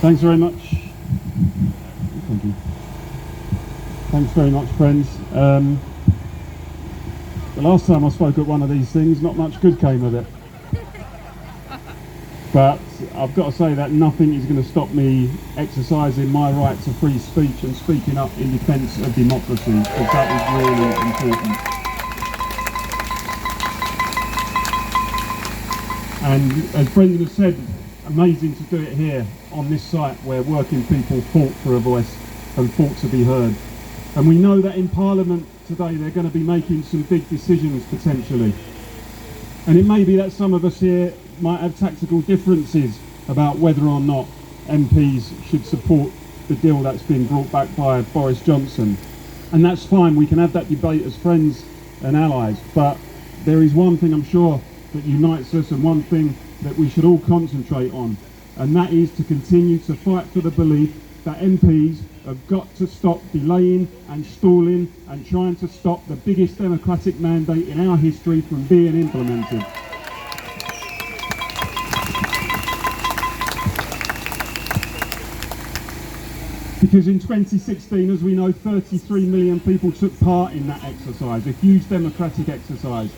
Thanks very much. Thank you. Thanks very much, friends. The last time I spoke at one of these things, not much good came of it. But I've got to say that nothing is going to stop me exercising my right to free speech and speaking up in defence of democracy, because that is really important. And as Brendan has said, amazing to do it here on this site where working people fought for a voice and fought to be heard. And we know that in Parliament today they're going to be making some big decisions potentially. And it may be that some of us here might have tactical differences about whether or not MPs should support the deal that's been brought back by Boris Johnson. And that's fine, we can have that debate as friends and allies, but there is one thing I'm sure that unites us, and one thing that we should all concentrate on, and that is to continue to fight for the belief that MPs have got to stop delaying and stalling and trying to stop the biggest democratic mandate in our history from being implemented. Because in 2016, as we know, 33 million people took part in that exercise, a huge democratic exercise,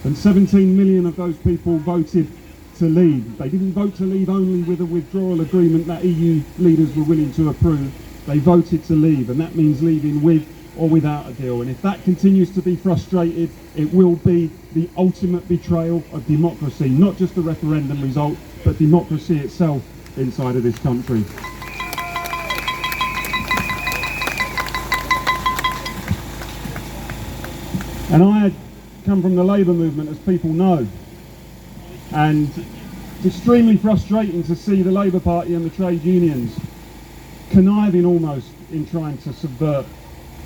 and 17 million of those people voted to leave. They didn't vote to leave only with a withdrawal agreement that EU leaders were willing to approve. They voted to leave, and that means leaving with or without a deal. And if that continues to be frustrated, it will be the ultimate betrayal of democracy, not just the referendum result, but democracy itself inside of this country. And I come from the Labour movement, as people know, and it's extremely frustrating to see the Labour Party and the trade unions conniving almost in trying to subvert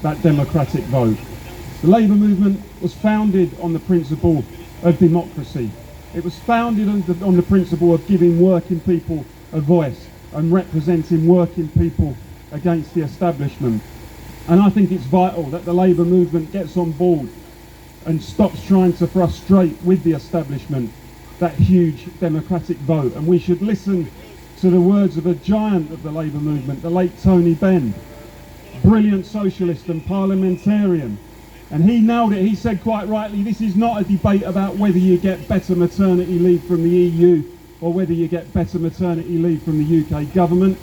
that democratic vote. The Labour movement was founded on the principle of democracy. It was founded on the principle of giving working people a voice and representing working people against the establishment. And I think it's vital that the Labour movement gets on board and stops trying to frustrate with the establishment that huge democratic vote. And we should listen to the words of a giant of the Labour movement, the late Tony Benn, brilliant socialist and parliamentarian. And he nailed it. He said quite rightly, this is not a debate about whether you get better maternity leave from the EU or whether you get better maternity leave from the UK government.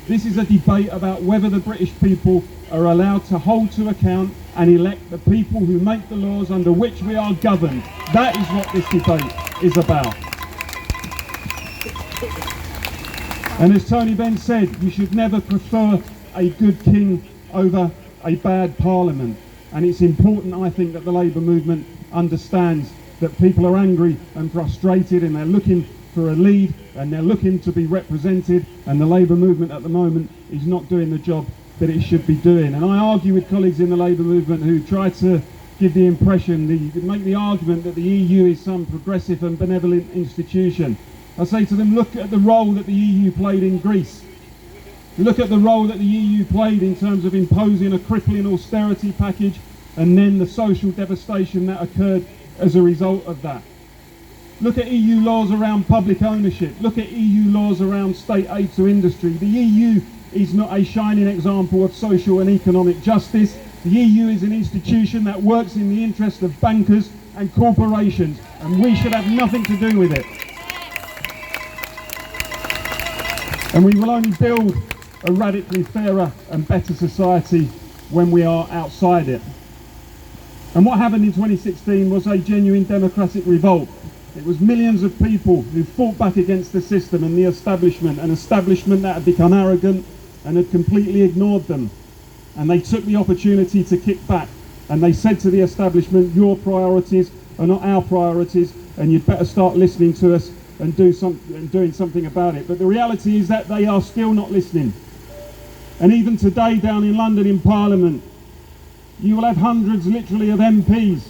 This is a debate about whether the British people are allowed to hold to account and elect the people who make the laws under which we are governed. That is what this debate is about. And as Tony Benn said, you should never prefer a good king over a bad parliament. And it's important, I think, that the Labour movement understands that people are angry and frustrated, and they're looking for a lead, and they're looking to be represented, and the Labour movement at the moment is not doing the job that it should be doing. And I argue with colleagues in the Labour movement who try to give the impression, make the argument that the EU is some progressive and benevolent institution. I say to them, look at the role that the EU played in Greece. Look at the role that the EU played in terms of imposing a crippling austerity package, and then the social devastation that occurred as a result of that. Look at EU laws around public ownership. Look at EU laws around state aid to industry. The EU is not a shining example of social and economic justice. The EU is an institution that works in the interest of bankers and corporations, and we should have nothing to do with it. And we will only build a radically fairer and better society when we are outside it. And what happened in 2016 was a genuine democratic revolt. It was millions of people who fought back against the system and the establishment, an establishment that had become arrogant and had completely ignored them. And they took the opportunity to kick back, and they said to the establishment, your priorities are not our priorities, and you'd better start listening to us and doing something about it. But the reality is that they are still not listening. And even today down in London in Parliament, you will have hundreds literally of MPs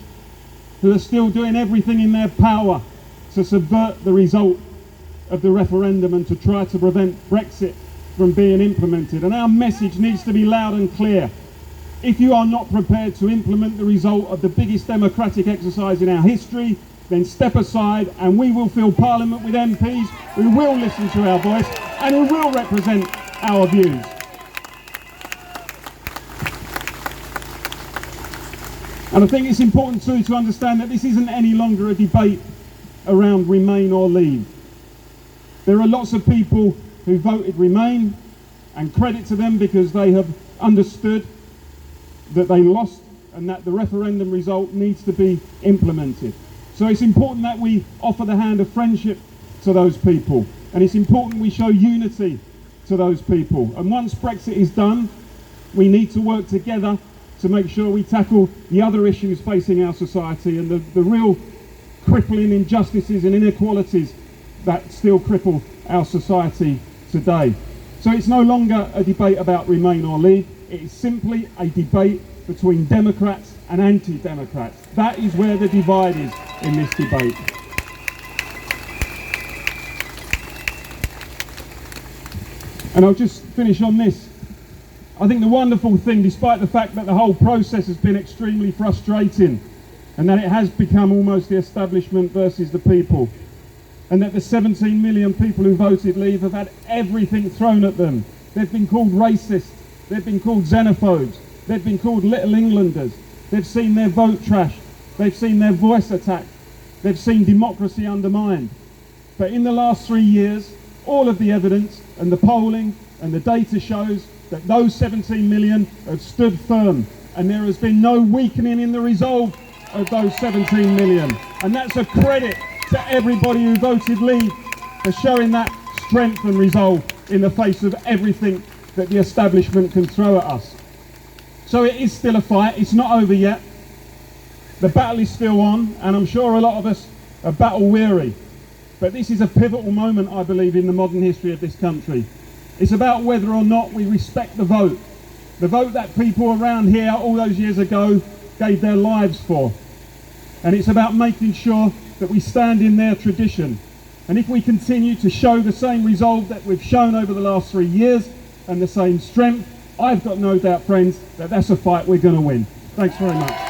who are still doing everything in their power to subvert the result of the referendum and to try to prevent Brexit from being implemented. And our message needs to be loud and clear. If you are not prepared to implement the result of the biggest democratic exercise in our history, then step aside and we will fill Parliament with MPs who will listen to our voice and who will represent our views. And I think it's important too to understand that this isn't any longer a debate around Remain or Leave. There are lots of people who voted Remain, and credit to them because they have understood that they lost and that the referendum result needs to be implemented. So it's important that we offer the hand of friendship to those people, and it's important we show unity to those people. And once Brexit is done, we need to work together to make sure we tackle the other issues facing our society and the real crippling injustices and inequalities that still cripple our society today. So it's no longer a debate about Remain or Leave, it is simply a debate between Democrats and anti-Democrats. That is where the divide is in this debate. And I'll just finish on this. I think the wonderful thing, despite the fact that the whole process has been extremely frustrating and that it has become almost the establishment versus the people, and that the 17 million people who voted Leave have had everything thrown at them. They've been called racists, they've been called xenophobes, they've been called Little Englanders, they've seen their vote trashed, they've seen their voice attacked, they've seen democracy undermined. But in the last 3 years, all of the evidence and the polling and the data shows that those 17 million have stood firm, and there has been no weakening in the resolve of those 17 million. And that's a credit to everybody who voted Leave for showing that strength and resolve in the face of everything that the establishment can throw at us. So it is still a fight, it's not over yet. The battle is still on, and I'm sure a lot of us are battle weary. But this is a pivotal moment, I believe, in the modern history of this country. It's about whether or not we respect the vote that people around here all those years ago gave their lives for. And it's about making sure that we stand in their tradition. And if we continue to show the same resolve that we've shown over the last 3 years and the same strength, I've got no doubt, friends, that that's a fight we're going to win. Thanks very much.